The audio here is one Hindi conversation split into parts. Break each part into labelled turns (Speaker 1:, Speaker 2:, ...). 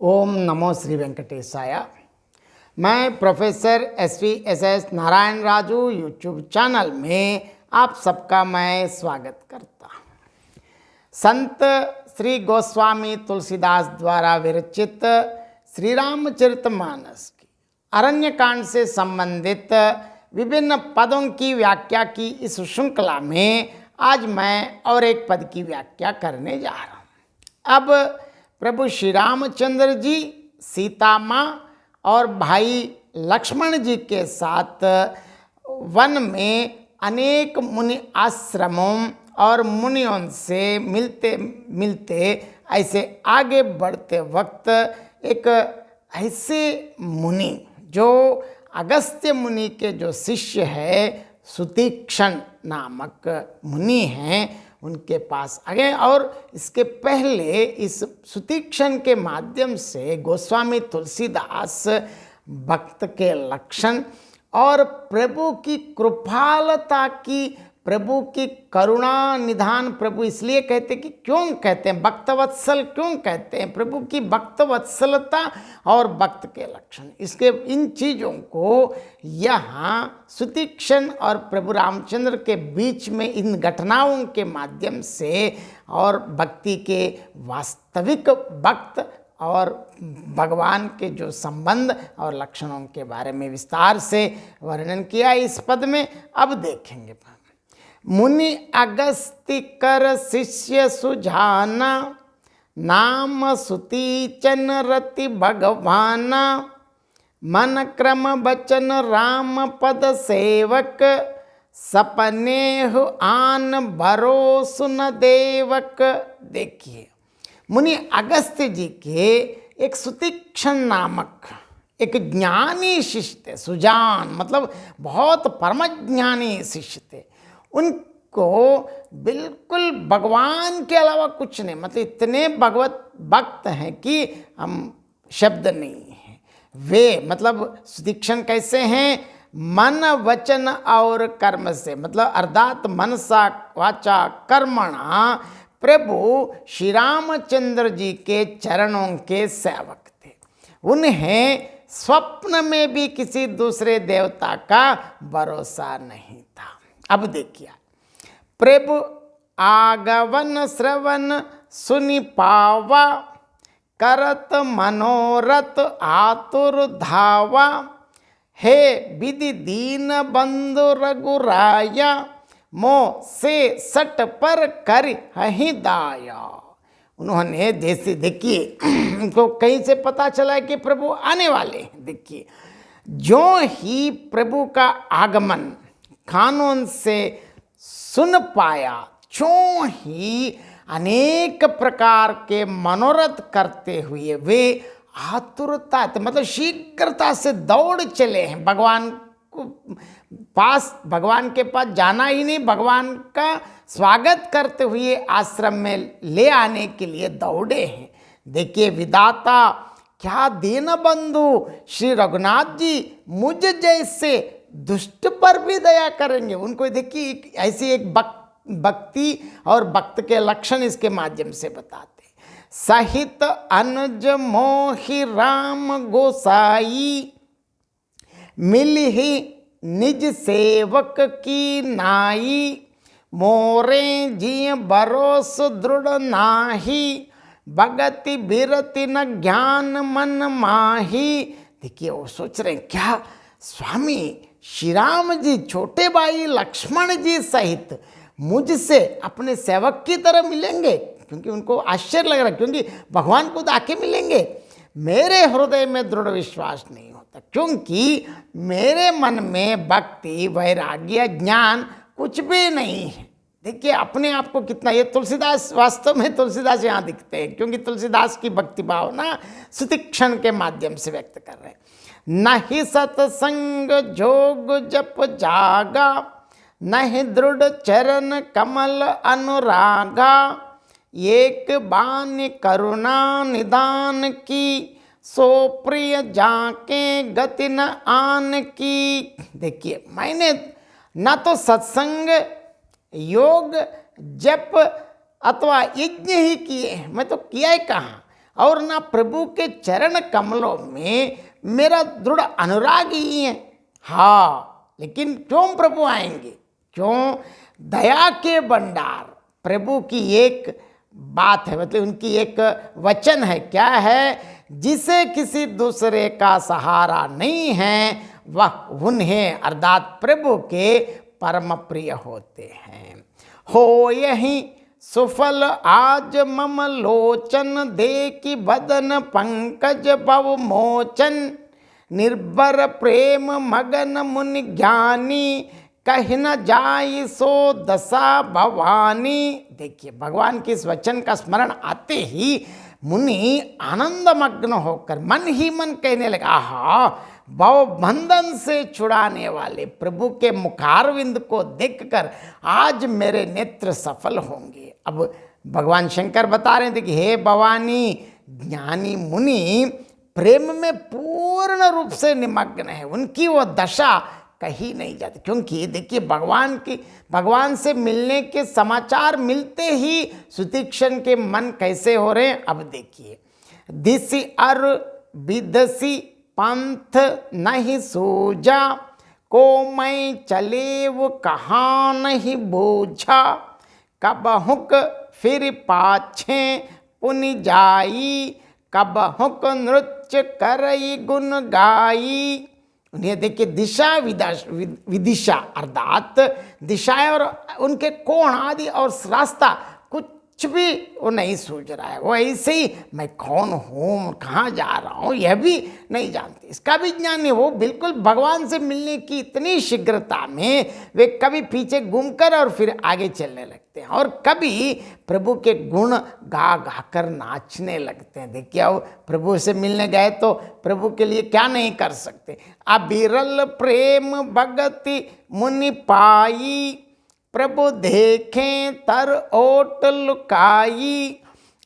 Speaker 1: ओम नमो श्री वेंकटेशाय। मैं professor S Narayan Raju YouTube channel में आप सबका मैं स्वागत करता हूँ। संत श्री गोस्वामी तुलसीदास द्वारा विरचित श्री रामचरितमानस की अरण्यकांड से संबंधित विभिन्न पदों की व्याख्या की इस श्रृंखला में आज मैं और एक पद की व्याख्या करने जा रहा हूँ। अब प्रभु श्री रामचंद्र जी सीता माँ और भाई लक्ष्मण जी के साथ वन में अनेक मुनि आश्रमों और मुनियों से मिलते मिलते ऐसे आगे बढ़ते वक्त एक ऐसे मुनि जो अगस्त्य मुनि के जो शिष्य है सुतीक्षण नामक मुनि हैं, उनके पास आ गए। और इसके पहले इस सुतीक्षण के माध्यम से गोस्वामी तुलसीदास भक्त के लक्षण और प्रभु की कृपालता की, प्रभु की करुणा निधान, प्रभु इसलिए कहते कि क्यों कहते हैं भक्तवत्सल, क्यों कहते हैं प्रभु की भक्तवत्सलता और भक्त के लक्षण, इसके इन चीज़ों को यहाँ सुतीक्षण और प्रभु रामचंद्र के बीच में इन घटनाओं के माध्यम से और भक्ति के वास्तविक भक्त और भगवान के जो संबंध और लक्षणों के बारे में विस्तार से वर्णन किया इस पद में। अब देखेंगे। मुनि अगस्त्य कर शिष्य सुजाना, नाम सुतीचन रति भगवाना, मन क्रम बचन राम पद सेवक, सपने हो आन भरोस न देवक। देखिए, मुनि अगस्त्य जी के एक सुतीक्षण नामक एक ज्ञानी शिष्य थे। सुजान मतलब बहुत परमज्ञानी शिष्य थे। उनको बिल्कुल भगवान के अलावा कुछ नहीं, मतलब इतने भगवत भक्त हैं कि हम शब्द नहीं हैं। वे मतलब सुतीक्षण कैसे हैं? मन वचन और कर्म से, मतलब अर्थात मनसा वाचा कर्मणा प्रभु श्री रामचंद्र जी के चरणों के सेवक थे। उन्हें स्वप्न में भी किसी दूसरे देवता का भरोसा नहीं था। अब देखिए, प्रभु आगवन श्रवण सुनि पावा, करत मनोरथ आतुर धावा, हे विधि दीन बंधु रघुराया, मोह से सट पर कर हहि दाया। उन्होंने जैसे देखिए, उनको कहीं से पता चला कि प्रभु आने वाले हैं। देखिए, जो ही प्रभु का आगमन कानून से सुन पाया, जो ही अनेक प्रकार के मनोरथ करते हुए वे आतुरता मतलब शीघ्रता से दौड़ चले हैं भगवान को पास, भगवान के पास जाना ही नहीं, भगवान का स्वागत करते हुए आश्रम में ले आने के लिए दौड़े हैं। देखिए, विधाता क्या दीन बंधु श्री रघुनाथ जी मुझ जैसे दुष्ट पर भी दया करेंगे। उनको देखिए ऐसी एक भक्ति और भक्त के लक्षण इसके माध्यम से बताते। सहित अनुज मोहि राम गोसाई, मिली ही निज सेवक की नाई, मोरे जी भरोस दृढ़ नाही, भगति बिरति न ज्ञान मन माही। देखिए, वो सोच रहे हैं क्या स्वामी श्री राम जी छोटे भाई लक्ष्मण जी सहित मुझसे अपने सेवक की तरह मिलेंगे, क्योंकि उनको आश्चर्य लग रहा है, क्योंकि भगवान खुद आके मिलेंगे। मेरे हृदय में दृढ़ विश्वास नहीं होता, क्योंकि मेरे मन में भक्ति वैराग्य ज्ञान कुछ भी नहीं है। देखिए अपने आप को कितना, ये तुलसीदास, वास्तव में तुलसीदास यहाँ दिखते हैं, क्योंकि तुलसीदास की भक्ति भावना सुतीक्षण के माध्यम से व्यक्त कर रहे हैं। नहीं सत्संग जोग जप जागा, नहीं दृढ़ चरण कमल अनुरागा, एक बानी करुणा निदान की, सो प्रिय जाके गति न आन की। देखिए, मैंने ना तो सत्संग योग जप अथवा यज्ञ ही किए, मैं तो किया ही कहाँ, और ना प्रभु के चरण कमलों में मेरा दृढ़ अनुराग ही है। हाँ, लेकिन क्यों प्रभु आएंगे? क्यों? दया के भंडार प्रभु की एक बात है, मतलब उनकी एक वचन है। क्या है? जिसे किसी दूसरे का सहारा नहीं है वह उन्हें अर्थात प्रभु के परम प्रिय होते हैं। हो यही सुफल आज मम लोचन, देखी बदन पंकज भव मोचन, निर्भर प्रेम मगन मुनि ज्ञानी, कहीं न जाई सो दशा भवानी। देखिए, भगवान के इस वचन का स्मरण आते ही मुनि आनंद मग्न होकर मन ही मन कहने लगा, आहा, भव बंधन से छुड़ाने वाले प्रभु के मुखारविंद को देखकर आज मेरे नेत्र सफल होंगे। अब भगवान शंकर बता रहे थे कि हे भवानी, ज्ञानी मुनि प्रेम में पूर्ण रूप से निमग्न है, उनकी वो दशा कहीं नहीं जाती। क्योंकि देखिए, भगवान से मिलने के समाचार मिलते ही सुतीक्षण के मन कैसे हो रहे हैं। अब देखिए, दिसी अर विदसी पंथ नहीं सूझा, को मैं चले वो कहाँ नहीं बूझा, कब हुक फिर पाछे पुनि जाई, कब हुक नृत्य करई गुण गाई। उन्हें देखिए, दिशा विदिशा अर्थात दिशाएं और उनके कोण आदि और रास्ता कुछ भी वो नहीं सूझ रहा है। वो ऐसे ही मैं कौन हूँ, कहाँ जा रहा हूँ, यह भी नहीं जानते। इसका भी ज्ञान नहीं। वो बिल्कुल भगवान से मिलने की इतनी शीघ्रता में वे कभी पीछे घूमकर और फिर आगे चलने लगते हैं, और कभी प्रभु के गुण गा गा कर नाचने लगते हैं। देखिए, अब प्रभु से मिलने गए तो प्रभु के लिए क्या नहीं कर सकते। अबिरल प्रेम भगति मुनि पाई, प्रभु देखें तर ओट लुकाई,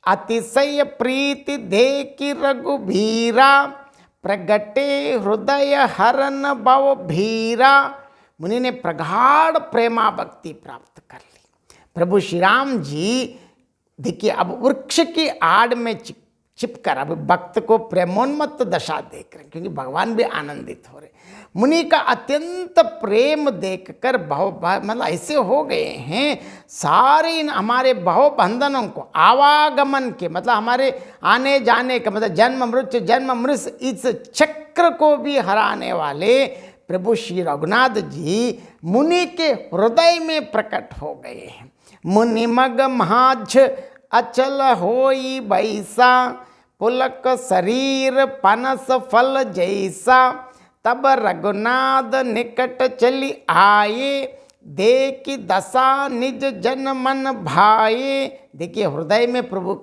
Speaker 1: अतिशय प्रीति देखी रघुबीरा, प्रगटे हृदय हरन भव भीरा। मुनि ने प्रगाढ़ प्रेमा भक्ति प्राप्त कर ली। प्रभु श्री राम जी देखिए, अब वृक्ष की आड़ में छिपकर अब भक्त को प्रेमोन्मत्त दशा देख रहे हैं, क्योंकि भगवान भी आनंदित हो रहे। मुनि का अत्यंत प्रेम देखकर मतलब ऐसे हो गए हैं, सारे इन हमारे भव बंधनों को, आवागमन के मतलब हमारे आने जाने का मतलब जन्म मृत्यु इस चक्र को भी हराने वाले प्रभु श्री रघुनाथ जी मुनि के हृदय में प्रकट हो गए हैं। मुनि मग माझ अचल होई बैसा, पुलक शरीर पनस फल जैसा, तब रघुनाथ निकट चली आए, देखी दशा निज जन मन भाए। देखिए, हृदय में प्रभु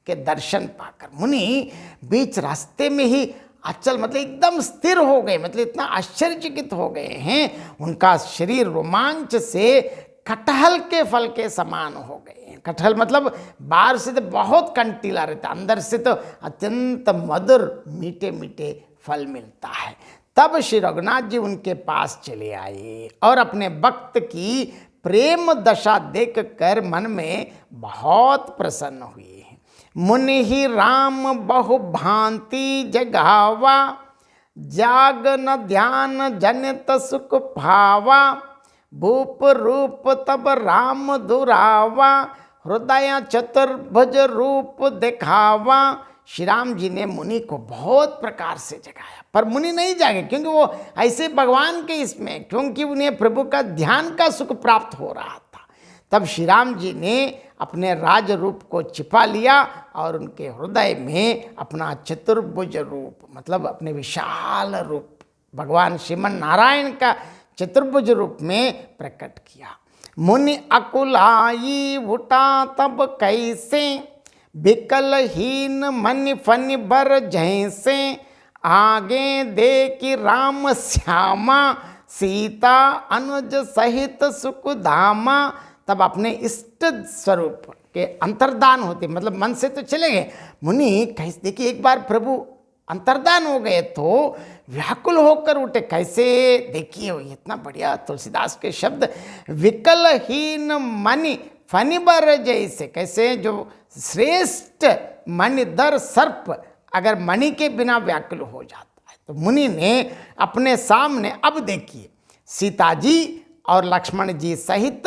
Speaker 1: के दर्शन पाकर मुनि बीच रास्ते में ही अचल मतलब एकदम स्थिर हो गए, मतलब इतना आश्चर्यचकित हो गए हैं। उनका शरीर रोमांच से कटहल के फल के समान हो गए। कटहल मतलब बाहर से तो बहुत कंटीला रहता, अंदर से तो अत्यंत मधुर मीठे मीठे फल मिलता है। तब श्री रघुनाथ जी उनके पास चले आए और अपने भक्त की प्रेम दशा देखकर मन में बहुत प्रसन्न हुए। मुनि ही राम बहु भांति जगावा, जाग न ध्यान जनित सुख भावा, भूप रूप तब राम दुरावा, हृदय चतुर्भुज रूप दिखावा। श्री राम जी ने मुनि को बहुत प्रकार से जगाया, पर मुनि नहीं जागे, क्योंकि वो ऐसे भगवान के इसमें, क्योंकि उन्हें प्रभु का ध्यान का सुख प्राप्त हो रहा था। तब श्री राम जी ने अपने राज रूप को छिपा लिया और उनके हृदय में अपना चतुर्भुज रूप मतलब अपने विशाल रूप भगवान श्रीमन नारायण का चतुर्भुज रूप में प्रकट किया। मुनि अकुलाई उठा तब कैसे, बिकलहीन मन फन बर जैसे, आगे देखी राम श्यामा, सीता अनुज सहित सुखधामा। तब अपने इष्ट स्वरूप के अंतर्धान होते, मतलब मन से तो चले गए मुनि, कैसे देखिए एक बार प्रभु अंतर्धान हो गए तो व्याकुल होकर उठे। कैसे? देखिए इतना बढ़िया तुलसीदास के शब्द, विकलहीन मनि फनिबर जैसे, कैसे जो श्रेष्ठ मणिधर सर्प अगर मणि के बिना व्याकुल हो जाता है, तो मुनि ने अपने सामने अब देखिए सीता जी और लक्ष्मण जी सहित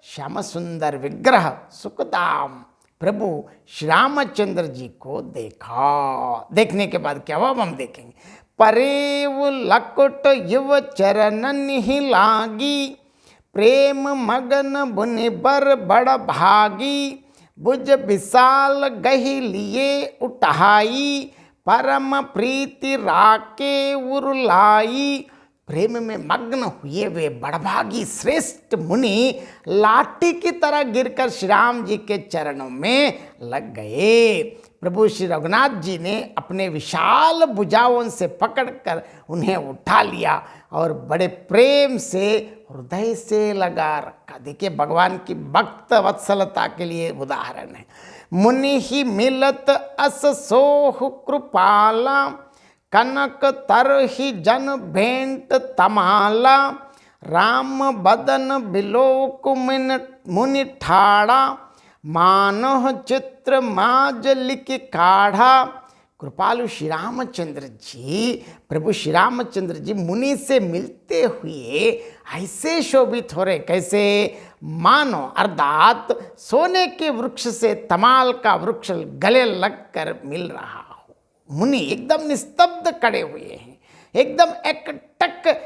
Speaker 1: श्याम सुंदर विग्रह सुखदाम प्रभु श्री रामचंद्र जी को देखा। देखने के बाद क्या हुआ हम देखेंगे। परेव लकुट युव चरणन ही लागी, प्रेम मगन बुनि बर बड़ भागी, बुझ विशाल गही लिए उठाई, परम प्रीति राके उरुलाई। प्रेम में मग्न हुए वे बड़भागी श्रेष्ठ मुनि लाठी की तरह गिरकर श्री राम जी के चरणों में लग गए। प्रभु श्री रघुनाथ जी ने अपने विशाल भुजाओं से पकड़कर उन्हें उठा लिया और बड़े प्रेम से हृदय से लगा रखा। देखिए भगवान की भक्त वत्सलता के लिए उदाहरण है। मुनि ही मिलत अस सोह कृपाला, कनक तरहि जन भेंट तमाला, राम बदन बिलोक मुनि ठाड़ा, मानह चित्र माज लिख काढ़ा। कृपालु श्री रामचंद्र जी, प्रभु श्री रामचंद्र जी मुनि से मिलते हुए ऐसे शोभित हो रहे, कैसे मानो अर्थात सोने के वृक्ष से तमाल का वृक्ष गले लगकर मिल रहा हो। मुनि एकदम निस्तब्ध खड़े हुए हैं, एकदम एकटक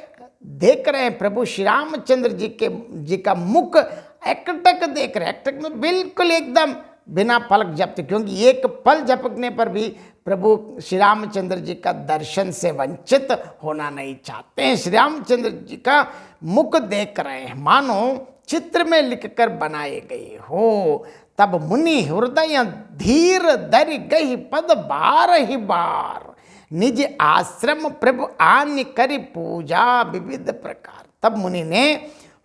Speaker 1: देख रहे हैं। प्रभु श्री रामचंद्र जी का मुख एकटक देख रहे हैं। एकटक में बिल्कुल एकदम बिना पलक झपके, क्योंकि एक पल झपकने पर भी प्रभु श्री रामचंद्र जी का दर्शन से वंचित होना नहीं चाहते हैं। श्री रामचंद्र जी का मुख देख रहे हैं, मानो चित्र में लिखकर बनाए गए हो। तब मुनि हृदय धीर धरि गही पद बार ही बार, निज आश्रम प्रभु आन्य करी पूजा विविध प्रकार। तब मुनि ने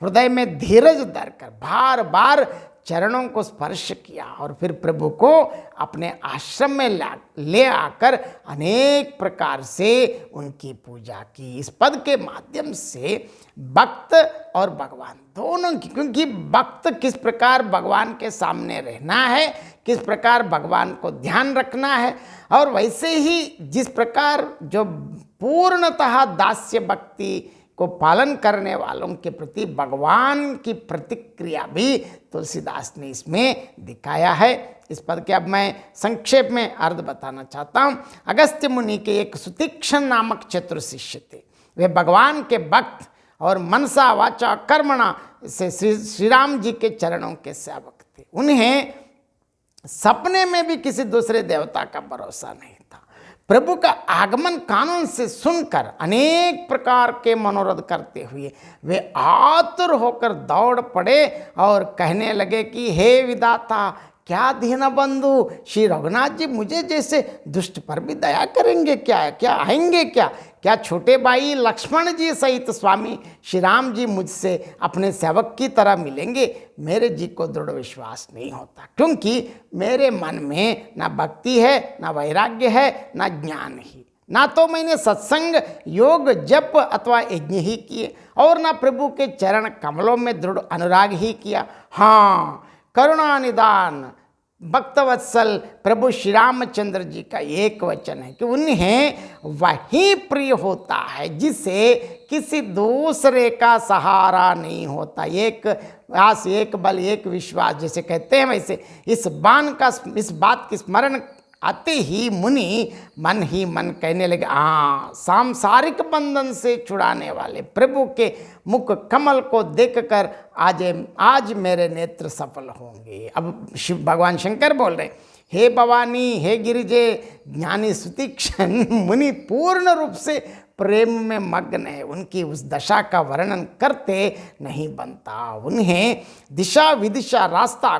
Speaker 1: हृदय में धीरज धरकर बार बार चरणों को स्पर्श किया और फिर प्रभु को अपने आश्रम में ले आकर अनेक प्रकार से उनकी पूजा की। इस पद के माध्यम से भक्त और भगवान दोनों की, क्योंकि भक्त किस प्रकार भगवान के सामने रहना है, किस प्रकार भगवान को ध्यान रखना है, और वैसे ही जिस प्रकार जो पूर्णतः दास्य भक्ति को पालन करने वालों के प्रति भगवान की प्रतिक्रिया भी तुलसीदास ने इसमें दिखाया है। इस पद के अब मैं संक्षेप में अर्थ बताना चाहता हूँ। अगस्त्य मुनि के एक सुतीक्षण नामक चतुर शिष्य थे। वे भगवान के भक्त और मनसा वाचा कर्मणा से श्री राम जी के चरणों के सेवक थे। उन्हें सपने में भी किसी दूसरे देवता का भरोसा नहीं था। प्रभु का आगमन कानून से सुनकर अनेक प्रकार के मनोरथ करते हुए वे आतुर होकर दौड़ पड़े और कहने लगे कि हे विधाता, क्या दीन बंधु श्री रघुनाथ जी मुझे जैसे दुष्ट पर भी दया करेंगे क्या? क्या आएंगे क्या? क्या छोटे भाई लक्ष्मण जी सहित स्वामी श्री राम जी मुझसे अपने सेवक की तरह मिलेंगे? मेरे जी को दृढ़ विश्वास नहीं होता, क्योंकि मेरे मन में ना भक्ति है, ना वैराग्य है, ना ज्ञान ही। ना तो मैंने सत्संग योग जप अथवा यज्ञ ही किए और ना प्रभु के चरण कमलों में दृढ़ अनुराग ही किया। हाँ, करुणा निदान भक्तवत्सल प्रभु श्री रामचंद्र जी का एक वचन है कि उन्हें वही प्रिय होता है जिसे किसी दूसरे का सहारा नहीं होता। एक आस, एक बल, एक विश्वास जैसे कहते हैं, वैसे इस बात की स्मरण आते ही मुनि मन ही मन कहने लगे, हाँ, सांसारिक बंधन से छुड़ाने वाले प्रभु के मुख कमल को देखकर आज मेरे नेत्र सफल होंगे। अब शिव भगवान शंकर बोल रहे, हे भवानी, हे गिरिजे, ज्ञानी सुतीक्षण मुनि पूर्ण रूप से प्रेम में मग्न है। उनकी उस दशा का वर्णन करते नहीं बनता। उन्हें दिशा विदिशा रास्ता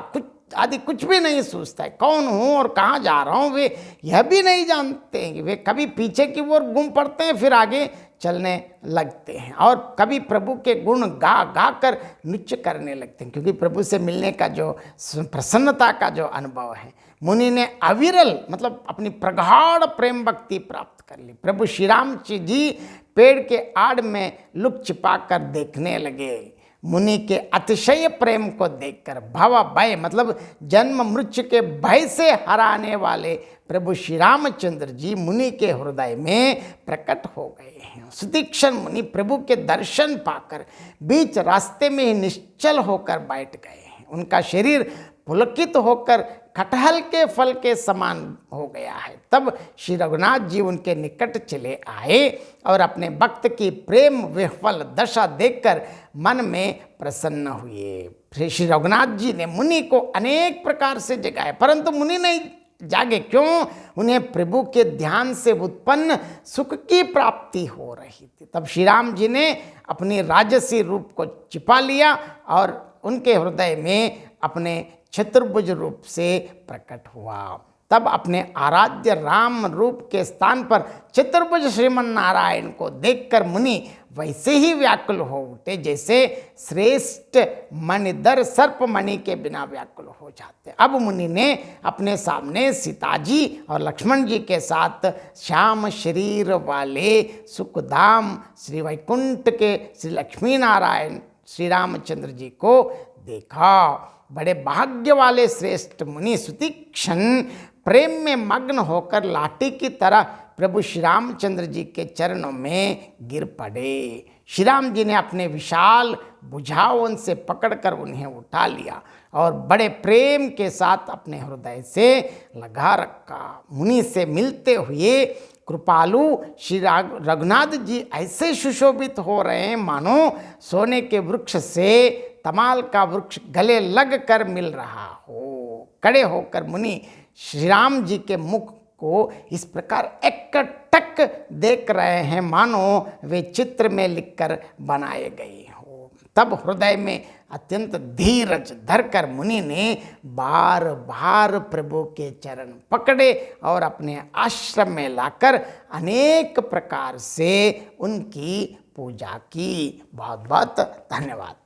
Speaker 1: आदि कुछ भी नहीं सूझता है। कौन हूँ और कहाँ जा रहा हूँ वे यह भी नहीं जानते हैं। वे कभी पीछे की ओर गुम पड़ते हैं, फिर आगे चलने लगते हैं, और कभी प्रभु के गुण गा कर नृत्य करने लगते हैं, क्योंकि प्रभु से मिलने का जो प्रसन्नता का जो अनुभव है। मुनि ने अविरल मतलब अपनी प्रगाढ़ प्रेम भक्ति प्राप्त कर ली। प्रभु श्री राम जी पेड़ के आड़ में लुक छिपा कर देखने लगे। मुनि के अतिशय प्रेम को देखकर भव भय मतलब जन्म मृत्यु के भय से हराने वाले प्रभु श्री रामचंद्र जी मुनि के हृदय में प्रकट हो गए हैं। सुतीक्षण मुनि प्रभु के दर्शन पाकर बीच रास्ते में ही निश्चल होकर बैठ गए हैं। उनका शरीर पुलकित होकर कटहल के फल के समान हो गया है। तब श्री रघुनाथ जी उनके निकट चले आए और अपने भक्त की प्रेम विह्वल दशा देखकर मन में प्रसन्न हुए। फिर श्री रघुनाथ जी ने मुनि को अनेक प्रकार से जगाया, परंतु मुनि नहीं जागे। क्यों? उन्हें प्रभु के ध्यान से उत्पन्न सुख की प्राप्ति हो रही थी। तब श्री राम जी ने अपनी राजसी रूप को छिपा लिया और उनके हृदय में अपने चतुर्भुज रूप से प्रकट हुआ। तब अपने आराध्य राम रूप के स्थान पर चतुर्भुज श्रीमन नारायण को देखकर मुनि वैसे ही व्याकुल हो उठे जैसे श्रेष्ठ मणिधर सर्प मणि के बिना व्याकुल हो जाते। अब मुनि ने अपने सामने सीता जी और लक्ष्मण जी के साथ श्याम शरीर वाले सुखधाम श्री वैकुंठ के श्री लक्ष्मी नारायण श्री रामचंद्र जी को देखा। बड़े भाग्य वाले श्रेष्ठ मुनि सुतीक्षण प्रेम में मग्न होकर लाठी की तरह प्रभु श्री रामचंद्र जी के चरणों में गिर पड़े। श्री राम जी ने अपने विशाल भुजाओं से पकड़कर उन्हें उठा लिया और बड़े प्रेम के साथ अपने हृदय से लगा रखा। मुनि से मिलते हुए कृपालु श्री रघुनाथ जी ऐसे सुशोभित हो रहे हैं मानो सोने के वृक्ष से तमाल का वृक्ष गले लग कर मिल रहा हो। खड़े होकर मुनि श्री राम जी के मुख को इस प्रकार एकटक देख रहे हैं मानो वे चित्र में लिखकर बनाए गए हो। तब हृदय में अत्यंत धीरज धरकर मुनि ने बार बार प्रभु के चरण पकड़े और अपने आश्रम में लाकर अनेक प्रकार से उनकी पूजा की। बहुत बहुत धन्यवाद।